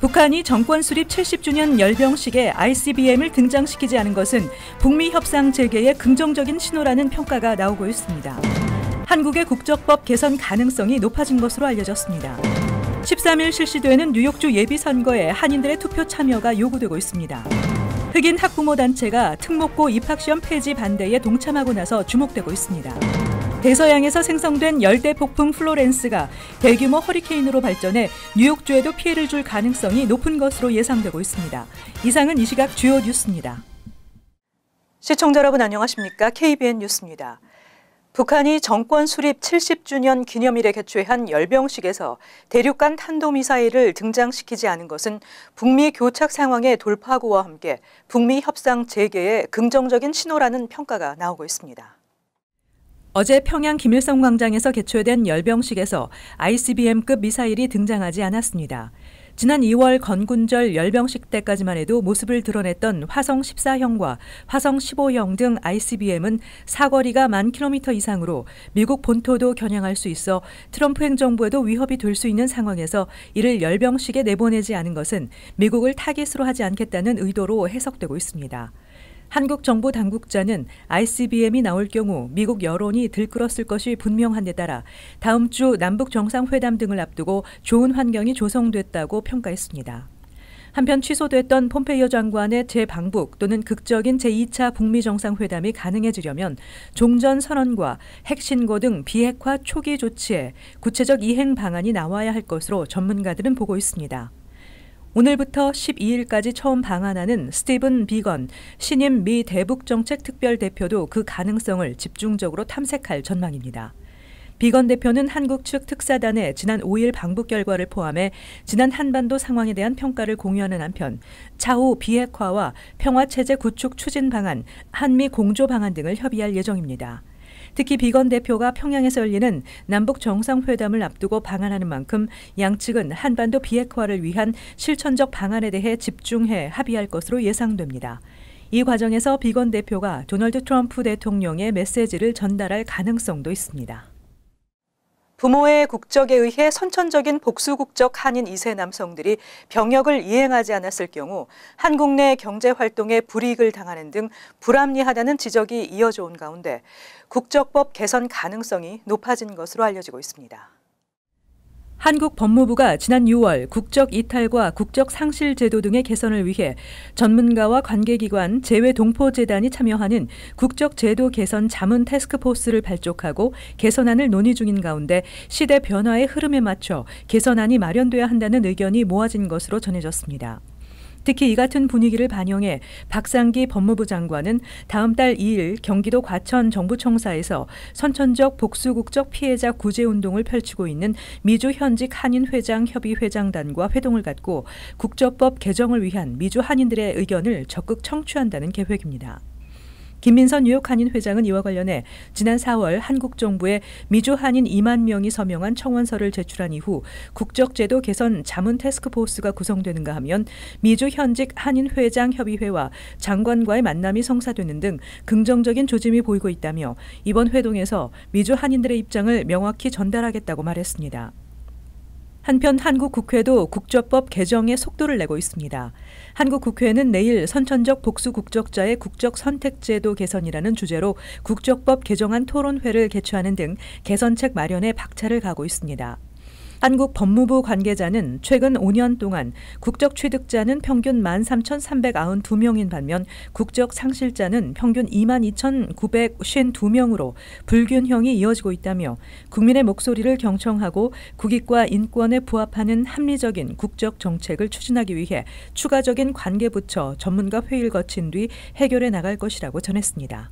북한이 정권 수립 70주년 열병식에 ICBM을 등장시키지 않은 것은 북미 협상 재개의 긍정적인 신호라는 평가가 나오고 있습니다. 한국의 국적법 개선 가능성이 높아진 것으로 알려졌습니다. 13일 실시되는 뉴욕주 예비선거에 한인들의 투표 참여가 요구되고 있습니다. 흑인 학부모 단체가 특목고 입학시험 폐지 반대에 동참하고 나서 주목되고 있습니다. 대서양에서 생성된 열대 폭풍 플로렌스가 대규모 허리케인으로 발전해 뉴욕주에도 피해를 줄 가능성이 높은 것으로 예상되고 있습니다. 이상은 이 시각 주요 뉴스입니다. 시청자 여러분 안녕하십니까? KBN 뉴스입니다. 북한이 정권 수립 70주년 기념일에 개최한 열병식에서 대륙간 탄도미사일을 등장시키지 않은 것은 북미 교착 상황의 돌파구와 함께 북미 협상 재개의 긍정적인 신호라는 평가가 나오고 있습니다. 어제 평양 김일성 광장에서 개최된 열병식에서 ICBM급 미사일이 등장하지 않았습니다. 지난 2월 건군절 열병식 때까지만 해도 모습을 드러냈던 화성 14형과 화성 15형 등 ICBM은 사거리가 10,000km 이상으로 미국 본토도 겨냥할 수 있어 트럼프 행정부에도 위협이 될 수 있는 상황에서 이를 열병식에 내보내지 않은 것은 미국을 타깃으로 하지 않겠다는 의도로 해석되고 있습니다. 한국 정부 당국자는 ICBM이 나올 경우 미국 여론이 들끓었을 것이 분명한 데 따라 다음 주 남북 정상회담 등을 앞두고 좋은 환경이 조성됐다고 평가했습니다. 한편 취소됐던 폼페이오 장관의 재방북 또는 극적인 제2차 북미 정상회담이 가능해지려면 종전선언과 핵신고 등 비핵화 초기 조치에 구체적 이행 방안이 나와야 할 것으로 전문가들은 보고 있습니다. 오늘부터 12일까지 처음 방한하는 스티븐 비건 신임 미 대북정책특별대표도 그 가능성을 집중적으로 탐색할 전망입니다. 비건 대표는 한국 측 특사단의 지난 5일 방북 결과를 포함해 지난 한반도 상황에 대한 평가를 공유하는 한편 차후 비핵화와 평화체제 구축 추진 방안, 한미 공조 방안 등을 협의할 예정입니다. 특히 비건 대표가 평양에서 열리는 남북 정상회담을 앞두고 방한하는 만큼 양측은 한반도 비핵화를 위한 실천적 방안에 대해 집중해 합의할 것으로 예상됩니다. 이 과정에서 비건 대표가 도널드 트럼프 대통령의 메시지를 전달할 가능성도 있습니다. 부모의 국적에 의해 선천적인 복수국적 한인 2세 남성들이 병역을 이행하지 않았을 경우 한국 내 경제활동에 불이익을 당하는 등 불합리하다는 지적이 이어져 온 가운데 국적법 개선 가능성이 높아진 것으로 알려지고 있습니다. 한국 법무부가 지난 6월 국적 이탈과 국적 상실 제도 등의 개선을 위해 전문가와 관계기관, 재외동포재단이 참여하는 국적 제도 개선 자문 태스크포스를 발족하고 개선안을 논의 중인 가운데 시대 변화의 흐름에 맞춰 개선안이 마련돼야 한다는 의견이 모아진 것으로 전해졌습니다. 특히 이 같은 분위기를 반영해 박상기 법무부 장관은 다음 달 2일 경기도 과천 정부청사에서 선천적 복수국적 피해자 구제운동을 펼치고 있는 미주 현직 한인회장협의회장단과 회동을 갖고 국적법 개정을 위한 미주 한인들의 의견을 적극 청취한다는 계획입니다. 김민선 뉴욕 한인 회장은 이와 관련해 지난 4월 한국 정부에 미주 한인 2만 명이 서명한 청원서를 제출한 이후 국적제도 개선 자문 태스크포스가 구성되는가 하면 미주 현직 한인 회장 협의회와 장관과의 만남이 성사되는 등 긍정적인 조짐이 보이고 있다며 이번 회동에서 미주 한인들의 입장을 명확히 전달하겠다고 말했습니다. 한편 한국 국회도 국적법 개정에 속도를 내고 있습니다. 한국 국회는 내일 선천적 복수 국적자의 국적 선택제도 개선이라는 주제로 국적법 개정안 토론회를 개최하는 등 개선책 마련에 박차를 가하고 있습니다. 한국 법무부 관계자는 최근 5년 동안 국적 취득자는 평균 13,392명인 반면 국적 상실자는 평균 22,952명으로 불균형이 이어지고 있다며 국민의 목소리를 경청하고 국익과 인권에 부합하는 합리적인 국적 정책을 추진하기 위해 추가적인 관계부처 전문가 회의를 거친 뒤 해결해 나갈 것이라고 전했습니다.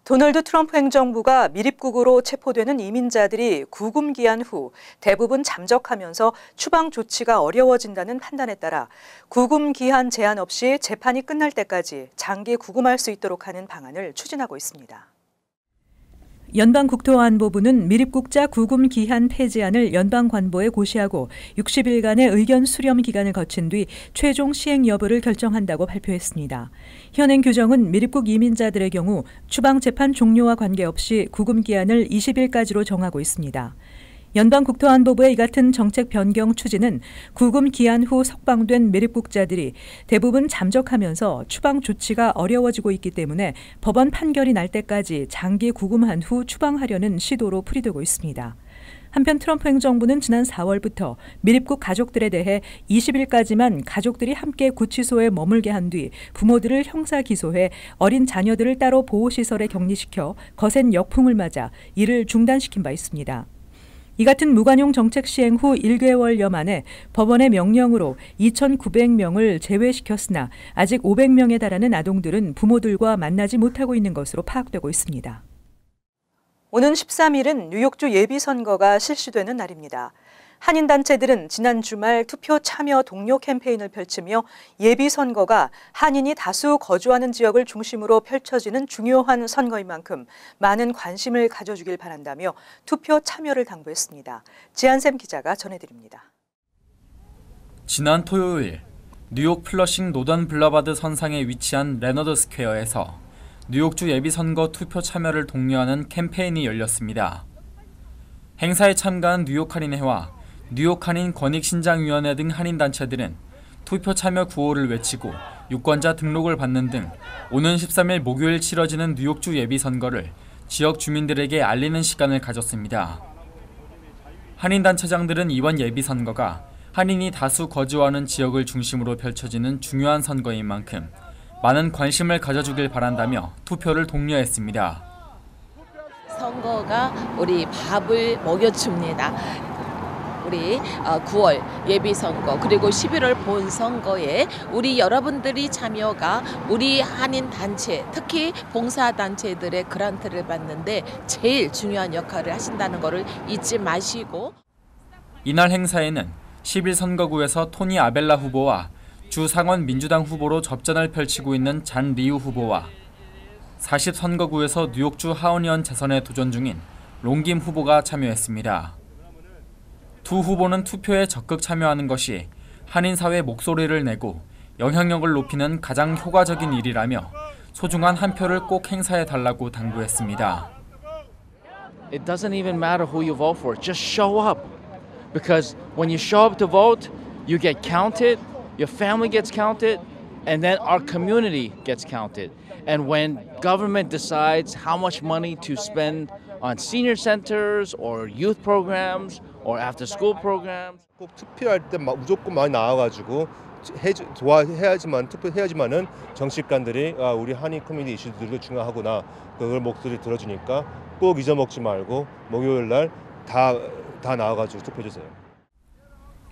도널드 트럼프 행정부가 밀입국으로 체포되는 이민자들이 구금 기한 후 대부분 잠적하면서 추방 조치가 어려워진다는 판단에 따라 구금 기한 제한 없이 재판이 끝날 때까지 장기 구금할 수 있도록 하는 방안을 추진하고 있습니다. 연방국토안보부는 밀입국자 구금 기한 폐지안을 연방관보에 고시하고 60일간의 의견 수렴 기간을 거친 뒤 최종 시행 여부를 결정한다고 발표했습니다. 현행 규정은 밀입국 이민자들의 경우 추방 재판 종료와 관계없이 구금 기한을 20일까지로 정하고 있습니다. 연방국토안보부의 이 같은 정책 변경 추진은 구금 기한 후 석방된 미입국자들이 대부분 잠적하면서 추방 조치가 어려워지고 있기 때문에 법원 판결이 날 때까지 장기 구금한 후 추방하려는 시도로 풀이되고 있습니다. 한편 트럼프 행정부는 지난 4월부터 미입국 가족들에 대해 20일까지만 가족들이 함께 구치소에 머물게 한 뒤 부모들을 형사 기소해 어린 자녀들을 따로 보호시설에 격리시켜 거센 역풍을 맞아 이를 중단시킨 바 있습니다. 이 같은 무관용 정책 시행 후 1개월여 만에 법원의 명령으로 2,900명을 제외시켰으나 아직 500명에 달하는 아동들은 부모들과 만나지 못하고 있는 것으로 파악되고 있습니다. 오는 13일은 뉴욕주 예비선거가 실시되는 날입니다. 한인단체들은 지난 주말 투표 참여 독려 캠페인을 펼치며 예비선거가 한인이 다수 거주하는 지역을 중심으로 펼쳐지는 중요한 선거인 만큼 많은 관심을 가져주길 바란다며 투표 참여를 당부했습니다. 지한샘 기자가 전해드립니다. 지난 토요일 뉴욕 플러싱 노던 블러바드 선상에 위치한 레너드 스퀘어에서 뉴욕주 예비선거 투표 참여를 독려하는 캠페인이 열렸습니다. 행사에 참가한 뉴욕 한인회와 뉴욕 한인 권익신장위원회 등 한인단체들은 투표 참여 구호를 외치고 유권자 등록을 받는 등 오는 13일 목요일 치러지는 뉴욕주 예비선거를 지역 주민들에게 알리는 시간을 가졌습니다. 한인단체장들은 이번 예비선거가 한인이 다수 거주하는 지역을 중심으로 펼쳐지는 중요한 선거인 만큼 많은 관심을 가져주길 바란다며 투표를 독려했습니다. 선거가 우리 밥을 먹여줍니다. 우리 9월 예비선거 그리고 11월 본선거에 우리 여러분들이 참여가 우리 한인 단체 특히 봉사단체들의 그란트를 받는데 제일 중요한 역할을 하신다는 것을 잊지 마시고 이날 행사에는 11선거구에서 토니 아벨라 후보와 주 상원 민주당 후보로 접전을 펼치고 있는 잔 리우 후보와 40선거구에서 뉴욕주 하원의원 재선에 도전 중인 롱김 후보가 참여했습니다. 두 후보는 투표에 적극 참여하는 것이 한인사회 목소리를 내고 영향력을 높이는 가장 효과적인 일이라며 소중한 한 표를 꼭 행사해달라고 당부했습니다. It doesn't even matter who you vote for. Just show up. Because when you show up to vote, you get counted, your family gets counted, and then our community gets counted. And when government decides how much money to spend on senior centers or youth programs or after school programs. 꼭 투표할 때 무조건 많이 나와가지고 투표해야지만은 정치관들이 우리 한인 커뮤니티 이슈들도 중요하구나 그걸 목소리 들어주니까 꼭 잊어먹지 말고 목요일 날 다 나와가지고 투표해주세요.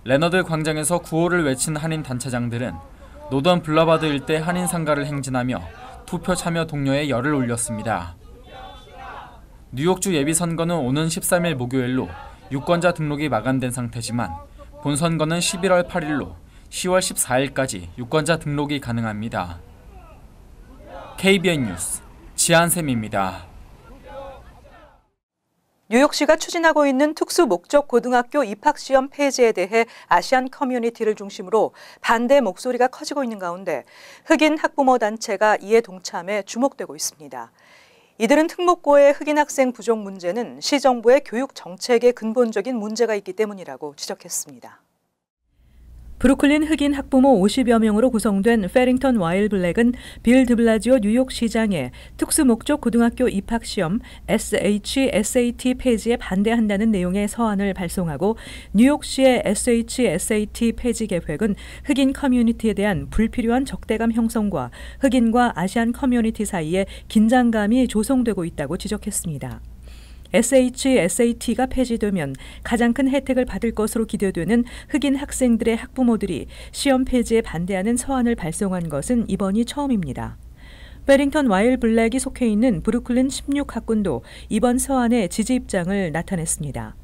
레너드 광장에서 구호를 외친 한인 단체장들은 노던 블러바드 일대 한인 상가를 행진하며 투표 참여 독려에 열을 올렸습니다. 뉴욕주 예비선거는 오는 13일 목요일로 유권자 등록이 마감된 상태지만 본선거는 11월 8일로 10월 14일까지 유권자 등록이 가능합니다. KBN 뉴스 지한샘입니다. 뉴욕시가 추진하고 있는 특수 목적 고등학교 입학시험 폐지에 대해 아시안 커뮤니티를 중심으로 반대 목소리가 커지고 있는 가운데 흑인 학부모 단체가 이에 동참해 주목되고 있습니다. 이들은 특목고의 흑인 학생 부족 문제는 시정부의 교육 정책에 근본적인 문제가 있기 때문이라고 지적했습니다. 브루클린 흑인 학부모 50여 명으로 구성된 페링턴 와일 블랙은 빌 드블라지오 뉴욕시장의 특수목적 고등학교 입학시험 SHSAT 폐지에 반대한다는 내용의 서한을 발송하고 뉴욕시의 SHSAT 폐지 계획은 흑인 커뮤니티에 대한 불필요한 적대감 형성과 흑인과 아시안 커뮤니티 사이에 긴장감이 조성되고 있다고 지적했습니다. SHSAT가 폐지되면 가장 큰 혜택을 받을 것으로 기대되는 흑인 학생들의 학부모들이 시험 폐지에 반대하는 서한을 발송한 것은 이번이 처음입니다. 페링턴 와일 블랙이 속해 있는 브루클린 16학군도 이번 서한에 지지 입장을 나타냈습니다.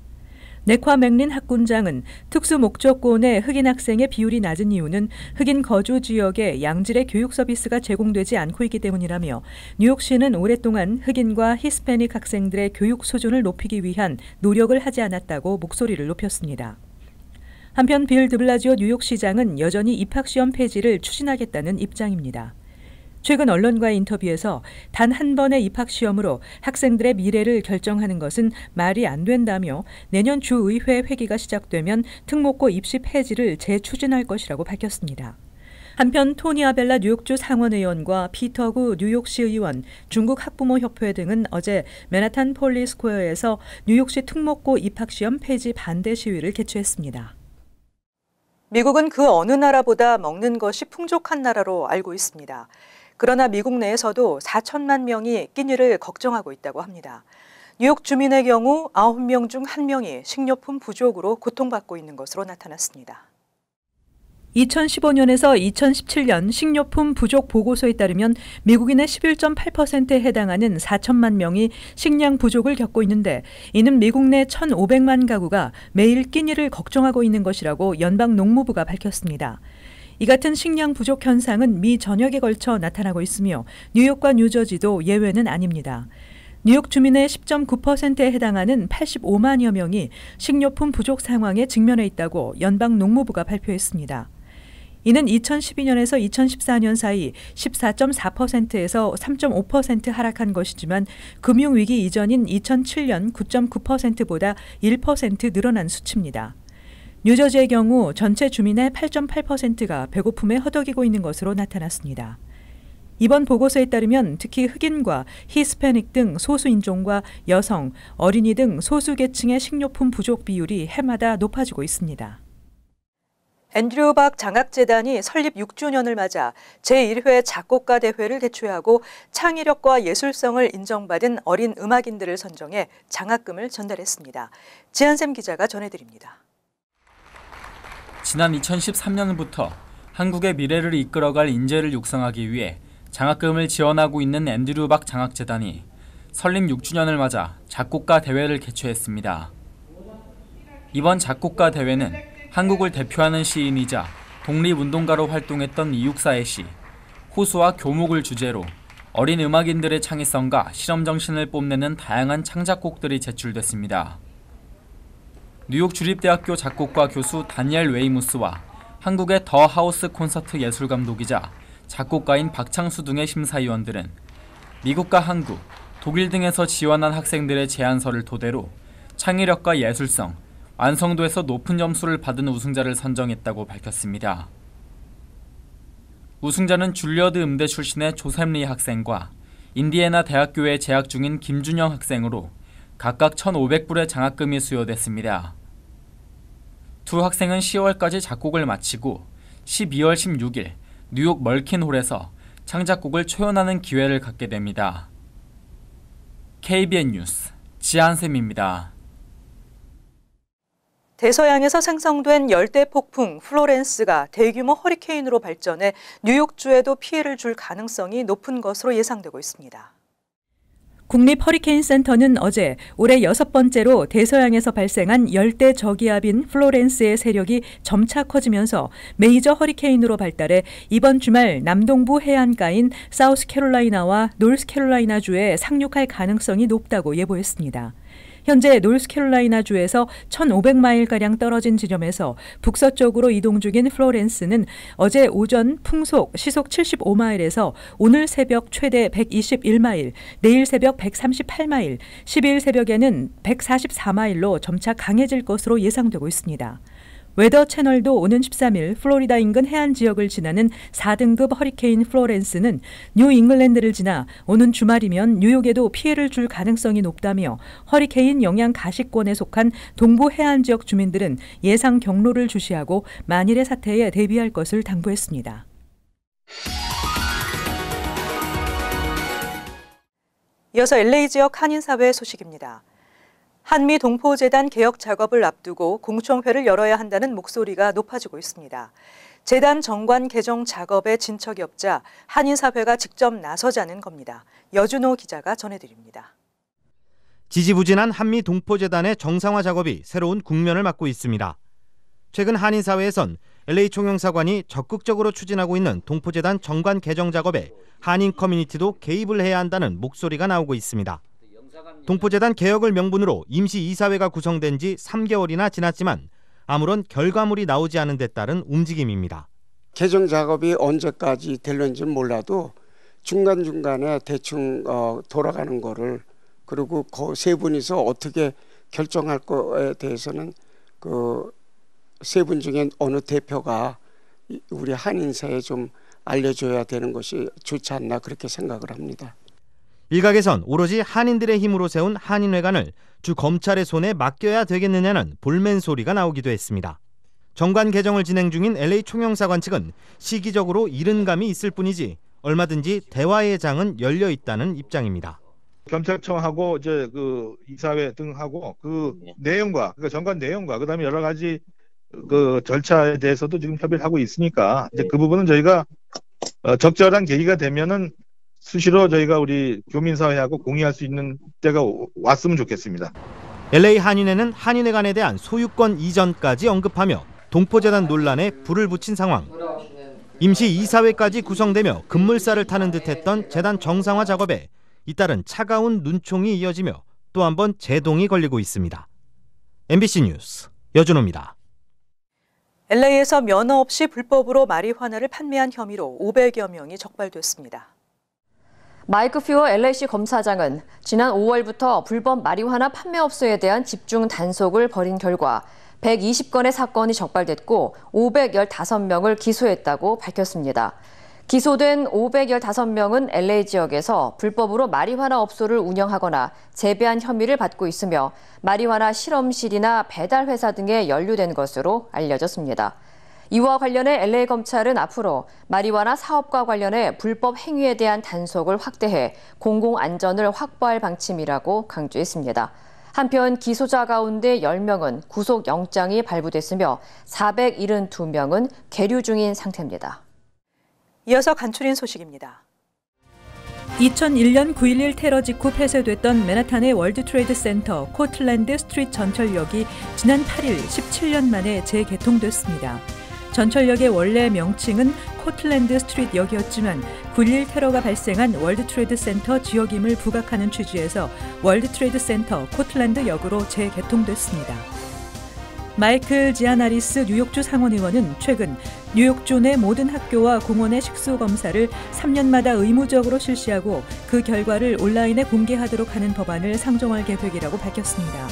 네콰 맥린 학군장은 특수목적고 내 흑인 학생의 비율이 낮은 이유는 흑인 거주 지역에 양질의 교육 서비스가 제공되지 않고 있기 때문이라며 뉴욕시는 오랫동안 흑인과 히스패닉 학생들의 교육 수준을 높이기 위한 노력을 하지 않았다고 목소리를 높였습니다. 한편 빌 드블라지오 뉴욕시장은 여전히 입학시험 폐지를 추진하겠다는 입장입니다. 최근 언론과의 인터뷰에서 단 한 번의 입학 시험으로 학생들의 미래를 결정하는 것은 말이 안 된다며 내년 주의회 회기가 시작되면 특목고 입시 폐지를 재추진할 것이라고 밝혔습니다. 한편 토니 아벨라 뉴욕주 상원의원과 피터 구 뉴욕시 의원, 중국 학부모협회 등은 어제 맨하탄 폴리 스퀘어에서 뉴욕시 특목고 입학시험 폐지 반대 시위를 개최했습니다. 미국은 그 어느 나라보다 먹는 것이 풍족한 나라로 알고 있습니다. 그러나 미국 내에서도 4천만 명이 끼니를 걱정하고 있다고 합니다. 뉴욕 주민의 경우 9명 중 1명이 식료품 부족으로 고통받고 있는 것으로 나타났습니다. 2015년에서 2017년 식료품 부족 보고서에 따르면 미국인의 11.8%에 해당하는 4천만 명이 식량 부족을 겪고 있는데 이는 미국 내 1,500만 가구가 매일 끼니를 걱정하고 있는 것이라고 연방 농무부가 밝혔습니다. 이 같은 식량 부족 현상은 미 전역에 걸쳐 나타나고 있으며 뉴욕과 뉴저지도 예외는 아닙니다. 뉴욕 주민의 10.9%에 해당하는 85만여 명이 식료품 부족 상황에 직면해 있다고 연방 농무부가 발표했습니다. 이는 2012년에서 2014년 사이 14.4%에서 3.5% 하락한 것이지만 금융위기 이전인 2007년 9.9%보다 1% 늘어난 수치입니다. 뉴저지의 경우 전체 주민의 8.8%가 배고픔에 허덕이고 있는 것으로 나타났습니다. 이번 보고서에 따르면 특히 흑인과 히스패닉 등 소수인종과 여성, 어린이 등 소수계층의 식료품 부족 비율이 해마다 높아지고 있습니다. 앤드류 박 장학재단이 설립 6주년을 맞아 제1회 작곡가 대회를 개최하고 창의력과 예술성을 인정받은 어린 음악인들을 선정해 장학금을 전달했습니다. 지한샘 기자가 전해드립니다. 지난 2013년부터 한국의 미래를 이끌어갈 인재를 육성하기 위해 장학금을 지원하고 있는 앤드류 박 장학재단이 설립 6주년을 맞아 작곡가 대회를 개최했습니다. 이번 작곡가 대회는 한국을 대표하는 시인이자 독립운동가로 활동했던 이육사의 시, 호수와 교목을 주제로 어린 음악인들의 창의성과 실험정신을 뽐내는 다양한 창작곡들이 제출됐습니다. 뉴욕 주립대학교 작곡가 교수 다니엘 웨이무스와 한국의 더 하우스 콘서트 예술감독이자 작곡가인 박창수 등의 심사위원들은 미국과 한국, 독일 등에서 지원한 학생들의 제안서를 토대로 창의력과 예술성, 완성도에서 높은 점수를 받은 우승자를 선정했다고 밝혔습니다. 우승자는 줄리어드 음대 출신의 조셉 리 학생과 인디애나 대학교에 재학 중인 김준영 학생으로 각각 1,500불의 장학금이 수여됐습니다. 두 학생은 10월까지 작곡을 마치고 12월 16일 뉴욕 멀킨홀에서 창작곡을 초연하는 기회를 갖게 됩니다. KBN 뉴스 지한샘입니다. 대서양에서 생성된 열대폭풍 플로렌스가 대규모 허리케인으로 발전해 뉴욕주에도 피해를 줄 가능성이 높은 것으로 예상되고 있습니다. 국립허리케인센터는 어제 올해 6번째로 대서양에서 발생한 열대 저기압인 플로렌스의 세력이 점차 커지면서 메이저 허리케인으로 발달해 이번 주말 남동부 해안가인 사우스캐롤라이나와 노스캐롤라이나주에 상륙할 가능성이 높다고 예보했습니다. 현재 노스캐롤라이나주에서 1,500마일가량 떨어진 지점에서 북서쪽으로 이동 중인 플로렌스는 어제 오전 풍속 시속 75마일에서 오늘 새벽 최대 121마일, 내일 새벽 138마일, 12일 새벽에는 144마일로 점차 강해질 것으로 예상되고 있습니다. 웨더 채널도 오는 13일 플로리다 인근 해안 지역을 지나는 4등급 허리케인 플로렌스는 뉴 잉글랜드를 지나 오는 주말이면 뉴욕에도 피해를 줄 가능성이 높다며 허리케인 영향 가시권에 속한 동부 해안 지역 주민들은 예상 경로를 주시하고 만일의 사태에 대비할 것을 당부했습니다. 이어서 LA 지역 한인사회 소식입니다. 한미 동포재단 개혁 작업을 앞두고 공청회를 열어야 한다는 목소리가 높아지고 있습니다. 재단 정관 개정 작업에 진척이 없자 한인사회가 직접 나서자는 겁니다. 여준호 기자가 전해드립니다. 지지부진한 한미 동포재단의 정상화 작업이 새로운 국면을 맞고 있습니다. 최근 한인사회에선 LA 총영사관이 적극적으로 추진하고 있는 동포재단 정관 개정 작업에 한인 커뮤니티도 개입을 해야 한다는 목소리가 나오고 있습니다. 동포재단 개혁을 명분으로 임시 이사회가 구성된 지 3개월이나 지났지만 아무런 결과물이 나오지 않은 데 따른 움직임입니다. 개정 작업이 언제까지 될는지 몰라도 중간중간에 대충 돌아가는 거를, 그리고 그 세 분이서 어떻게 결정할 거에 대해서는 그 세 분 중에 어느 대표가 우리 한인사에 좀 알려줘야 되는 것이 좋지 않나 그렇게 생각을 합니다. 일각에선 오로지 한인들의 힘으로 세운 한인회관을 주 검찰의 손에 맡겨야 되겠느냐는 볼멘 소리가 나오기도 했습니다. 정관 개정을 진행 중인 LA 총영사관 측은 시기적으로 이른 감이 있을 뿐이지 얼마든지 대화의 장은 열려 있다는 입장입니다. 검찰청하고 이제 그 이사회 등하고 그 내용과, 그러니까 정관 내용과 그다음에 여러 가지 그 절차에 대해서도 지금 협의를 하고 있으니까 이제 그 부분은 저희가 적절한 계기가 되면은 수시로 저희가 우리 교민사회하고 공유할 수 있는 때가 왔으면 좋겠습니다. LA 한인회는 한인회관에 대한 소유권 이전까지 언급하며 동포재단 논란에 불을 붙인 상황. 임시 이사회까지 구성되며 급물살을 타는 듯했던 재단 정상화 작업에 잇따른 차가운 눈총이 이어지며 또 한 번 제동이 걸리고 있습니다. MBC 뉴스 여준호입니다. LA에서 면허 없이 불법으로 마리화나를 판매한 혐의로 500여 명이 적발됐습니다. 마이크 퓨어 LA시 검사장은 지난 5월부터 불법 마리화나 판매업소에 대한 집중 단속을 벌인 결과 120건의 사건이 적발됐고 515명을 기소했다고 밝혔습니다. 기소된 515명은 LA 지역에서 불법으로 마리화나 업소를 운영하거나 재배한 혐의를 받고 있으며 마리화나 실험실이나 배달회사 등에 연루된 것으로 알려졌습니다. 이와 관련해 LA 검찰은 앞으로 마리화나 사업과 관련해 불법 행위에 대한 단속을 확대해 공공안전을 확보할 방침이라고 강조했습니다. 한편 기소자 가운데 10명은 구속영장이 발부됐으며 472명은 계류 중인 상태입니다. 이어서 간추린 소식입니다. 2001년 9.11 테러 직후 폐쇄됐던 맨하탄의 월드 트레이드 센터 코틀랜드 스트리트 전철역이 지난 8일 17년 만에 재개통됐습니다. 전철역의 원래 명칭은 코틀랜드 스트리트 역이었지만 9.11 테러가 발생한 월드 트레이드 센터 지역임을 부각하는 취지에서 월드 트레이드 센터 코틀랜드 역으로 재개통됐습니다. 마이클 지아나리스 뉴욕주 상원의원은 최근 뉴욕주 내 모든 학교와 공원의 식수 검사를 3년마다 의무적으로 실시하고 그 결과를 온라인에 공개하도록 하는 법안을 상정할 계획이라고 밝혔습니다.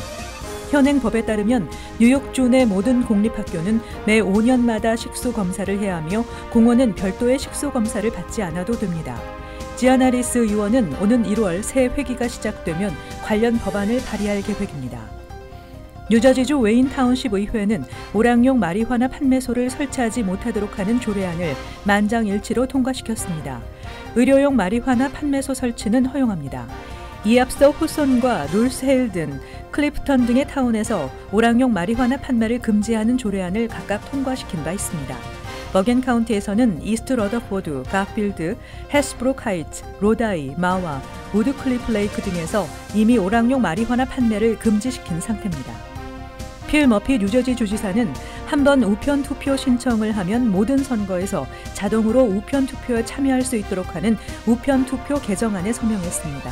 현행 법에 따르면 뉴욕주 내 모든 공립학교는 매 5년마다 식수 검사를 해야 하며 공원은 별도의 식수 검사를 받지 않아도 됩니다. 지아나리스 의원은 오는 1월 새 회기가 시작되면 관련 법안을 발의할 계획입니다. 뉴저지주 웨인 타운십 의회는 오락용 마리화나 판매소를 설치하지 못하도록 하는 조례안을 만장일치로 통과시켰습니다. 의료용 마리화나 판매소 설치는 허용합니다. 이에 앞서 후손과 룰스헤일든, 클리프턴 등의 타운에서 오락용 마리화나 판매를 금지하는 조례안을 각각 통과시킨 바 있습니다. 버겐 카운티에서는 이스트 러더포드, 가필드, 헤스브룩 하이츠, 로다이, 마와, 우드클리프 레이크 등에서 이미 오락용 마리화나 판매를 금지시킨 상태입니다. 필 머피 뉴저지 주지사는 한 번 우편 투표 신청을 하면 모든 선거에서 자동으로 우편 투표에 참여할 수 있도록 하는 우편 투표 개정안에 서명했습니다.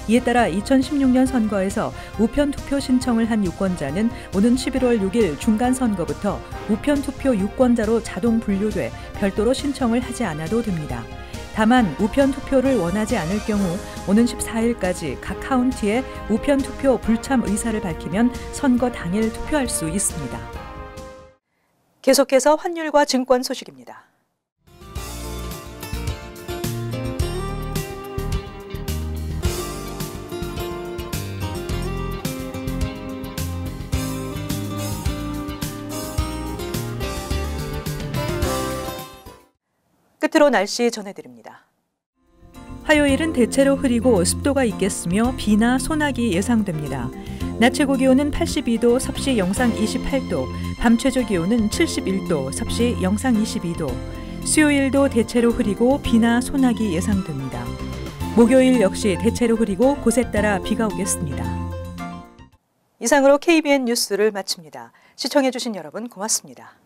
이에 따라 2016년 선거에서 우편 투표 신청을 한 유권자는 오는 11월 6일 중간 선거부터 우편 투표 유권자로 자동 분류돼 별도로 신청을 하지 않아도 됩니다. 다만 우편 투표를 원하지 않을 경우 오는 14일까지 각 카운티에 우편 투표 불참 의사를 밝히면 선거 당일 투표할 수 있습니다. 계속해서 환율과 증권 소식입니다. 끝으로 날씨 전해드립니다. 화요일은 대체로 흐리고 습도가 있겠으며 비나 소나기 예상됩니다. 낮 최고 기온은 82도, 섭씨 영상 28도, 밤 최저 기온은 71도, 섭씨 영상 22도. 수요일도 대체로 흐리고 비나 소나기 예상됩니다. 목요일 역시 대체로 흐리고 곳에 따라 비가 오겠습니다. 이상으로 KBN 뉴스를 마칩니다. 시청해주신 여러분 고맙습니다.